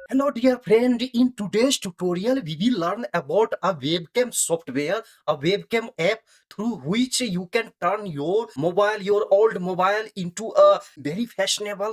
Hello dear friend, in today's tutorial we will learn about a webcam software, a webcam app through which you can turn your old mobile into a very fashionable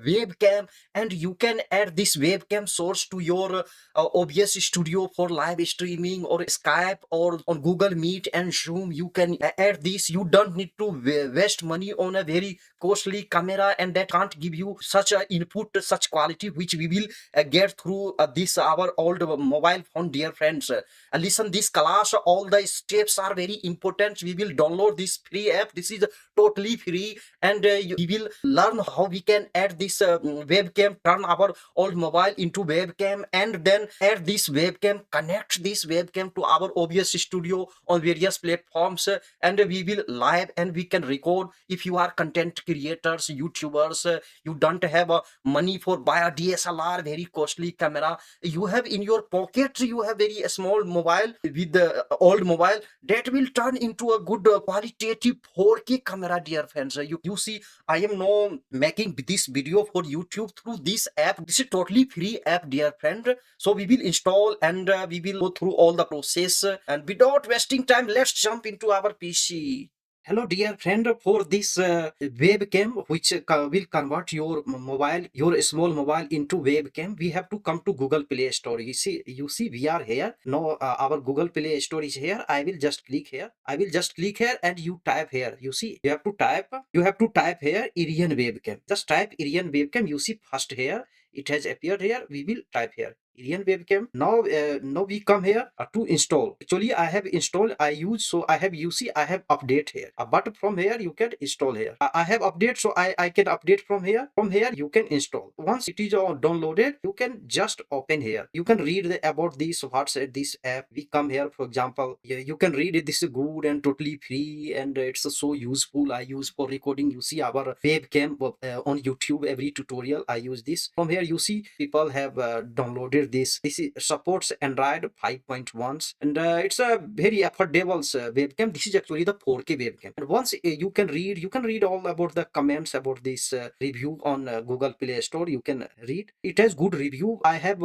webcam, and you can add this webcam source to your OBS studio for live streaming or Skype or on Google Meet and Zoom. You can add this. You don't need to waste money on a very costly camera, and that can't give you such a input, such quality which we will get through this our old mobile phone. Dear friends, listen this class, all the steps are very important. We will download this free app. This is totally free, and we will learn how we can add this webcam, turn our old mobile into webcam, and then add this webcam, connect this webcam to our OBS studio on various platforms, and we will live and we can record. If you are content creators, YouTubers, you don't have money for buy a DSLR, very costly camera, you have in your pocket, you have very small mobile with the old mobile, that will turn into a good qualitative 4K camera. Dear friends, you see, I am now making this video for YouTube through this app. This is totally free app, dear friend. So we will install, and we will go through all the process, and without wasting time, let's jump into our PC. Hello, dear friend. For this webcam, which will convert your mobile, your small mobile into webcam, we have to come to Google Play Store. You see, we are here now. Our Google Play Store is here. I will just click here. I will just click here, and you type here. You see, you have to type. You have to type here Irian webcam. Just type Irian webcam. You see, first here it has appeared here. We will type here Irian webcam. Now we come here to install. Actually, I have installed. I use, so I have, you see, I have update here. But from here you can install here. I have update, so I can update from here. From here you can install. Once it is all downloaded, you can just open here. You can read about this, what's this app. We come here, for example, you can read it. This is good and totally free, and it's so useful. I use for recording. You see our webcam on YouTube. Every tutorial I use this. From here you see people have downloaded this. Supports Android 5.1, and it's a very affordable webcam. This is actually the 4K webcam, and once you can read all about the comments about this review on Google Play Store. You can read, it has good review. I have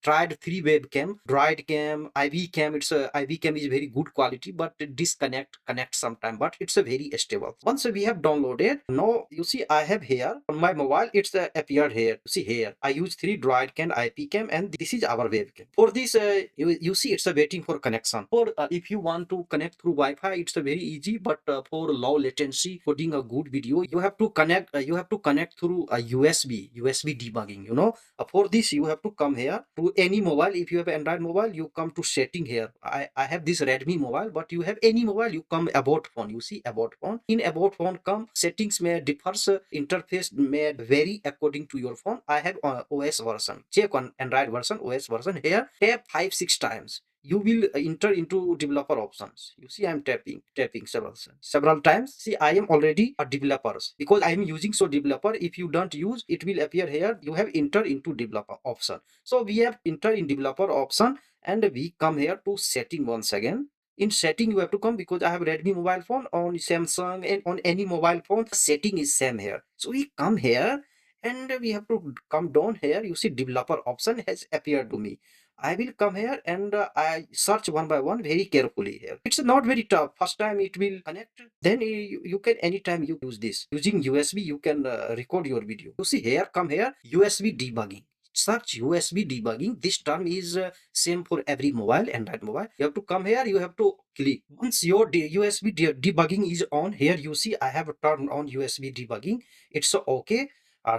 tried 3 webcam, Droid Cam, IV Cam. It's a IV Cam is very good quality, but it connect sometime, but it's a very stable. Once we have downloaded, now you see I have here on my mobile, it's appeared here. You see here I use 3 Droid Cam, IP Cam, and this is our webcam. For this you see it's a waiting for connection. For if you want to connect through Wi-Fi, it's a very easy, but for low latency, for doing a good video, you have to connect through a USB debugging, for this you have to come here to any mobile. If you have Android mobile, you come to setting here. I have this Redmi mobile, but you have any mobile, you come about phone. You see about phone. In about phone come settings may differs, interface may vary according to your phone. I have OS version. Check on Android version, OS version. Here tap 5-6 times. You will enter into developer options. You see I'm tapping several times. See, I am already a developer because I am using so developer. If you don't use, it will appear here you have entered into developer option. So we have entered in developer option, and we come here to setting once again. In setting you have to come, because I have Redmi mobile phone, on Samsung and on any mobile phone setting is same here. So we come here, and we have to come down here. You see developer option has appeared to me. I will come here, and I search one by one very carefully here. It's not very tough. First time it will connect. Then you can anytime you use this. Using USB, you can record your video. You see here, come here, USB debugging. Search USB debugging. This term is same for every mobile, Android mobile. You have to come here. You have to click. Once your USB debugging is on, here you see I have turned on USB debugging. It's okay.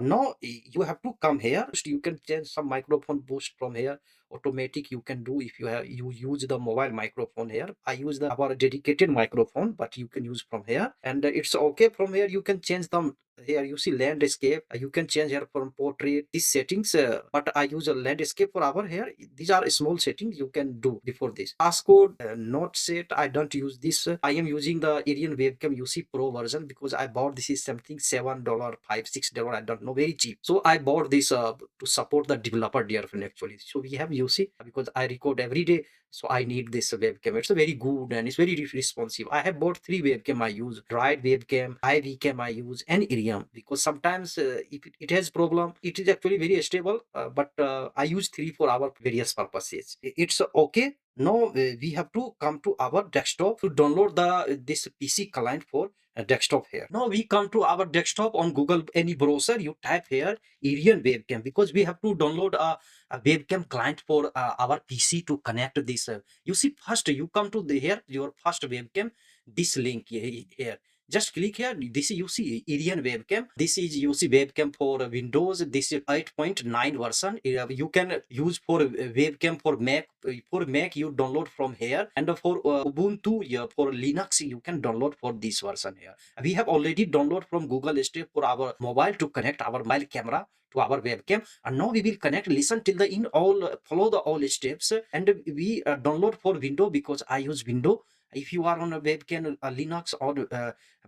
Now you have to come here. You can change some microphone boost from here. Automatic you can do if you use the mobile microphone here. I use our dedicated microphone, but you can use from here, and it's okay. From here you can change them. Here you see landscape. You can change here from portrait. These settings, but I use a landscape for our here. These are small settings you can do before this. Passcode not set. I don't use this. I am using the Irian webcam UC Pro version because I bought this is something $7, $5, $6. I don't know, very cheap. So I bought this to support the developer, dear friend, actually. So we have UC because I record every day So I need this webcam. It's a very good and it's very responsive. I have bought three webcam I use: Ride webcam, iWebcam I use, and Irium, because sometimes if it has problem, it is actually very stable. But I use three for our various purposes. It's okay. Now we have to come to our desktop to download the this PC client for desktop here. Now we come to our desktop on Google, any browser. You type here Irian webcam, because we have to download a webcam client for our PC to connect this. You see, first you come to the here your first webcam. This link here. Just click here. This is you see Irian webcam. This is you see webcam for Windows. This is 8.9 version. You can use for webcam for Mac. For Mac you download from here, and for Ubuntu, yeah, for Linux you can download for this version here. We have already download from Google Store for our mobile to connect our mobile camera to our webcam, and now we will connect. Listen till the in all, follow the all steps, and we download for window, because I use window. If you are on a webcam, Linux or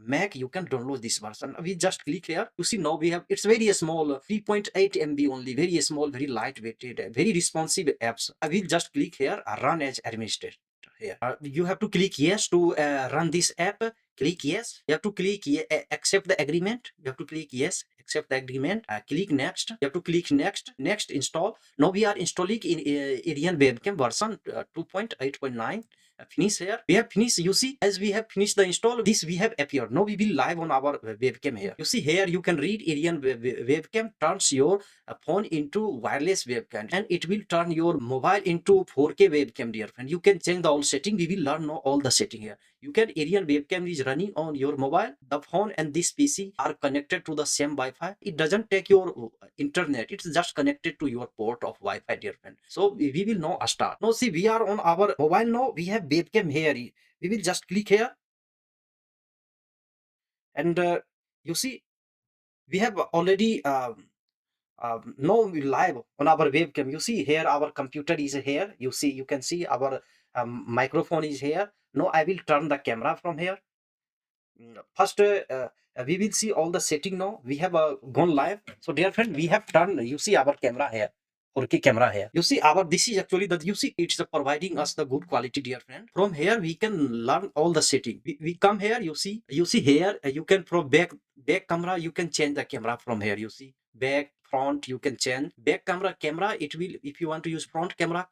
Mac, you can download this version. We just click here. You see now we have, it's very small, 3.8 MB only, very small, very lightweighted, very responsive apps. I will just click here, run as administrator here. You have to click yes to run this app. Click yes. You have to click accept the agreement. You have to click yes, accept the agreement. Click next. You have to click next. Next, install. Now we are installing in Irian webcam version 2.8.9. Finish here. We have finished. You see, as we have finished the install, this we have appeared. Now we will live on our webcam here. You see here, you can read Irian webcam turns your phone into wireless webcam, and it will turn your mobile into 4K webcam, dear friend. You can change the all setting. We will learn now all the setting here. You can Irian webcam is running on your mobile. The phone and this PC are connected to the same Wi-Fi. It doesn't take your internet. It's just connected to your port of Wi-Fi, dear friend. So we will now start. Now see, we are on our mobile now. We have webcam here. We will just click here, and you see we have already now we live on our webcam. You see here our computer is here. You see, you can see our microphone is here. Now I will turn the camera from here. First, we will see all the setting now. We have gone live. So, dear friend, we have turned. You see our camera here. 4K camera here. You see our, this is actually the, you see it's providing us the good quality, dear friend. From here we can learn all the setting. We come here. You see here you can from back camera. You can change the camera from here. You see back, front. You can change back camera. It will, if you want to use front camera,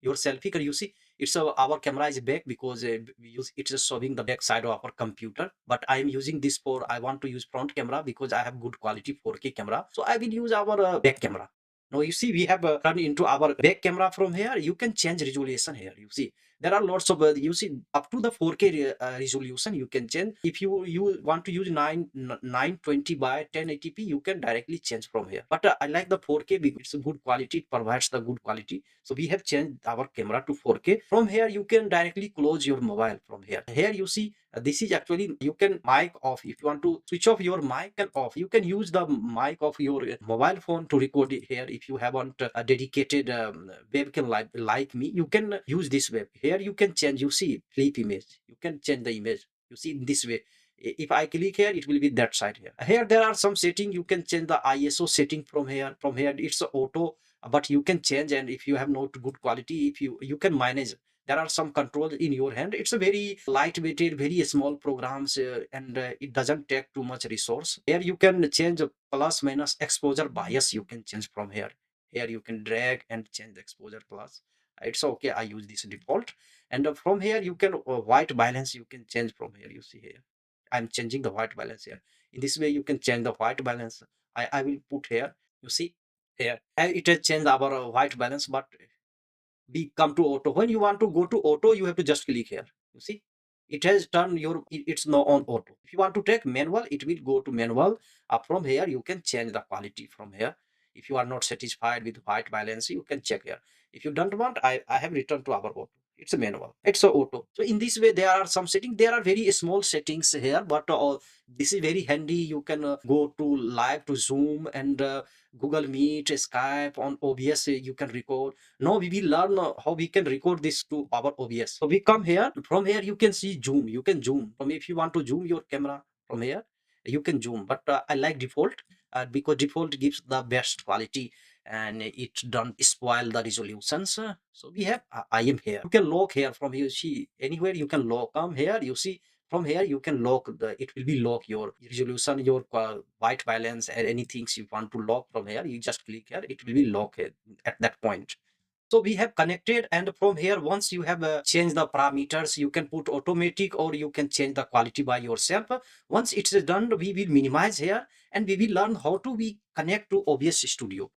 your selfie. You see it's our camera is back, because we use it's just showing the back side of our computer. But I am using this for, I want to use front camera because I have good quality 4K camera, so I will use our back camera. Now you see we have turned into our back camera. From here you can change resolution here. You see there are lots of you see up to the 4K resolution you can change. If you want to use 920 by 1080p, you can directly change from here. But I like the 4K because it's a good quality, it provides the good quality. So we have changed our camera to 4K. From here you can directly close your mobile. From here you see this is actually, you can mic off. If you want to switch off your mic and off, you can use the mic of your mobile phone to record it here. If you haven't a dedicated webcam like me, you can use this web. Here you can change, you see flip image, you can change the image. You see in this way. If I click here, it will be that side here. Here there are some setting. You can change the ISO setting from here. From here it's auto, but you can change. And if you have not good quality, if you can manage, there are some controls in your hand. It's a very lightweighted, very small programs, and it doesn't take too much resource. Here you can change plus minus exposure bias. You can change from here. Here you can drag and change the exposure plus. It's okay, I use this default. And from here you can white balance. You can change from here. You see here I'm changing the white balance here. In this way you can change the white balance. I will put here. You see here it has changed our white balance. But we come to auto. When you want to go to auto, you have to just click here. You see it has turned your, it's now on auto. If you want to take manual, it will go to manual. From here you can change the quality from here. If you are not satisfied with white balance, you can check here. If you don't want, I have returned to our auto. It's a manual, it's a auto. So in this way there are some settings. There are very small settings here, but this is very handy. You can go to live, to Zoom, and Google Meet, Skype, on OBS. You can record. Now we will learn how we can record this to our OBS. So we come here. From here you can see zoom. You can zoom from, if you want to zoom your camera from here, you can zoom. But I like default because default gives the best quality. and it don't spoil the resolutions. So we have I am here. You can lock here from here. See anywhere you can lock. Come here. You see from here you can lock the. It will be lock your resolution, your white balance, and anything you want to lock from here. You just click here. It will be lock at that point. So we have connected, and from here once you have changed the parameters, you can put automatic or you can change the quality by yourself. Once it's done, we will minimize here and we will learn how to we connect to OBS Studio.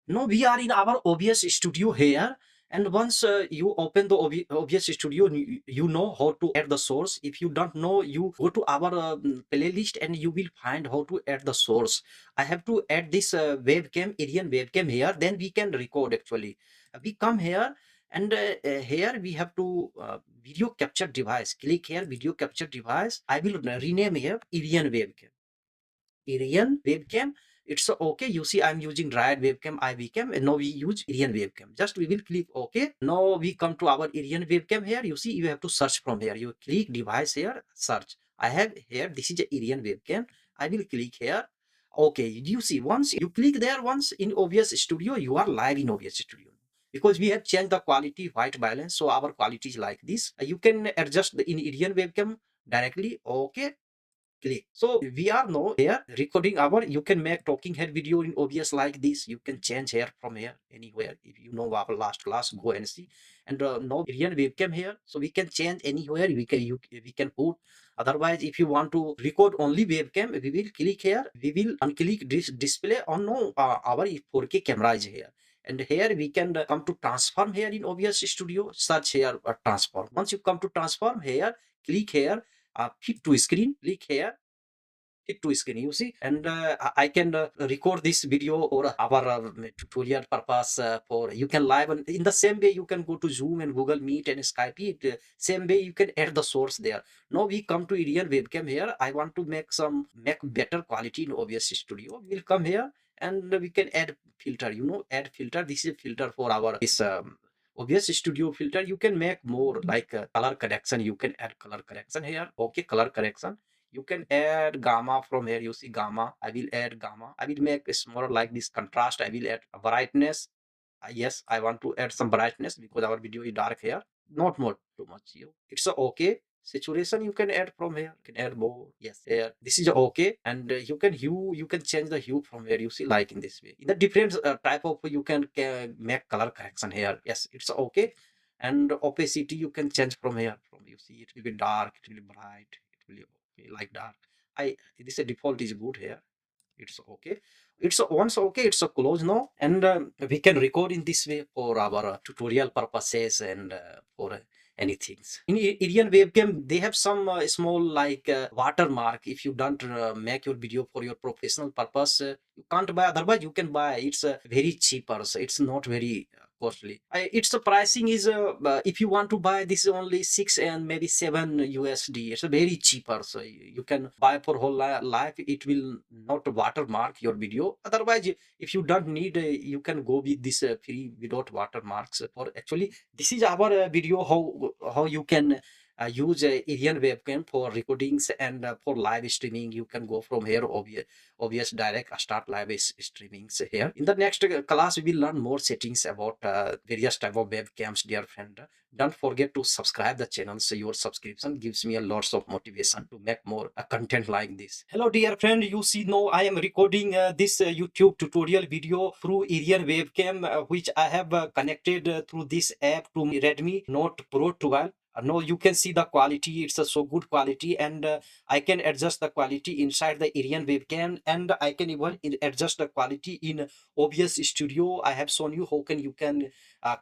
Now we are in our OBS Studio here, and once you open the OBS Studio, you know how to add the source. If you don't know, you go to our playlist and you will find how to add the source. I have to add this webcam, Indian webcam here, then we can record actually. We come here, and here we have to video capture device. Click here, video capture device. I will rename here Indian webcam. Irian webcam. It's okay. You see, I'm using Riot webcam, iWebcam, and now we use Irian webcam. Just we will click OK. Now we come to our Irian webcam here. You see, you have to search from here. You click device here, search. I have here, this is a Irian webcam. I will click here. Okay, you see, once you click there, once in OBS Studio, you are live in OBS Studio. Because we have changed the quality white balance, so our quality is like this. You can adjust the in Irian webcam directly. Okay, click. So we are now here recording our, you can make talking head video in OBS like this. You can change here from here anywhere. If you know our last class, go and see. And now Indian webcam here, so we can change anywhere. We can put. Otherwise, if you want to record only webcam, we will click here. We will unclick this display on no our 4K camera is here. And here we can come to transform here in OBS Studio. Search here transform. Once you come to transform here, click here, fit to screen, click here, hit to screen, you see, and I can record this video or our tutorial purpose for you can live in the same way. You can go to Zoom and Google Meet and Skype it, same way you can add the source there. Now we come to Indian webcam here. I want to make better quality in OBS Studio. We'll come here and we can add filter, you know, add filter. This is a filter for our this OBS Studio filter. You can make more like color correction. You can add color correction here. Okay, color correction. You can add gamma from here. You see gamma. I will add gamma. I will make it more like this contrast. I will add brightness. Yes, I want to add some brightness because our video is dark here. Not more too much. It's a okay. Saturation you can add from here. You can add more. Yes, here. This is okay. And you can hue. You can change the hue from here. You see, like in this way. In the different type of you can make color correction here. Yes, it's okay. And opacity you can change from here. From you see, it will be dark. It will be bright. It will be okay, like dark. This default is good here. It's okay. It's once okay, it's a close now, and we can record in this way for our tutorial purposes and for anything. In Indian webcam, they have some small like watermark. If you don't make your video for your professional purpose, you can't buy. Otherwise, you can buy. It's very cheaper, so it's not very costly. Its pricing is if you want to buy this is only 6 and maybe 7 USD. It's very cheaper, so you can buy for whole life. It will not watermark your video. Otherwise, if you don't need, you can go with this free without watermarks. Or actually, this is our video how you can use Indian webcam for recordings and for live streaming. You can go from here, obvious direct start live streamings here. In the next class, we will learn more settings about various type of webcams, dear friend. Don't forget to subscribe the channel. So your subscription gives me a lots of motivation to make more content like this. Hello dear friend, you see now I am recording this YouTube tutorial video through Indian webcam, which I have connected through this app to Redmi Note Pro 12. Now you can see the quality. It's a so good quality, and I can adjust the quality inside the Indian webcam, and I can even adjust the quality in OBS Studio. I have shown you how can you can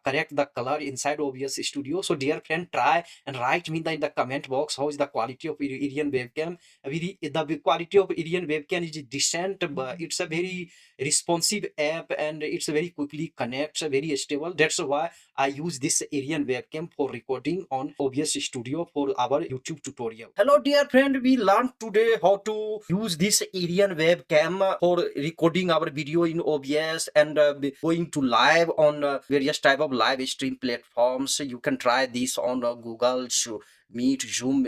correct the color inside OBS Studio. So dear friend, try and write me in the comment box how is the quality of Indian webcam. The quality of Indian webcam is decent, but it's a very responsive app and it's very quickly connects, very stable. That's why I use this Indian webcam for recording on OBS Studio for our YouTube tutorial. Hello dear friend, we learned today how to use this Indian webcam for recording our video in OBS and going to live on various type of live stream platforms. You can try this on Google, Meet, Zoom,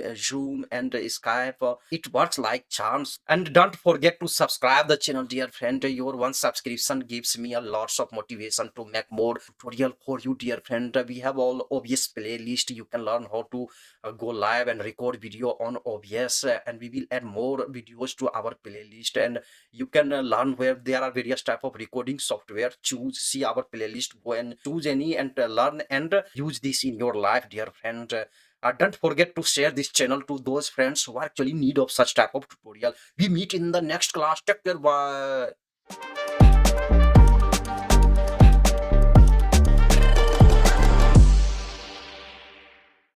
and Skype. It works like charms. And don't forget to subscribe the channel, dear friend. Your one subscription gives me a lots of motivation to make more tutorial for you, dear friend. We have all obvious playlist. You can learn how to go live and record video on OBS, and we will add more videos to our playlist. And you can learn where there are various type of recording software. Choose, see our playlist, go and choose any, and learn and use this in your life, dear friend. Don't forget to share this channel to those friends who are actually in need of such type of tutorial. We meet in the next class. Take care. Bye.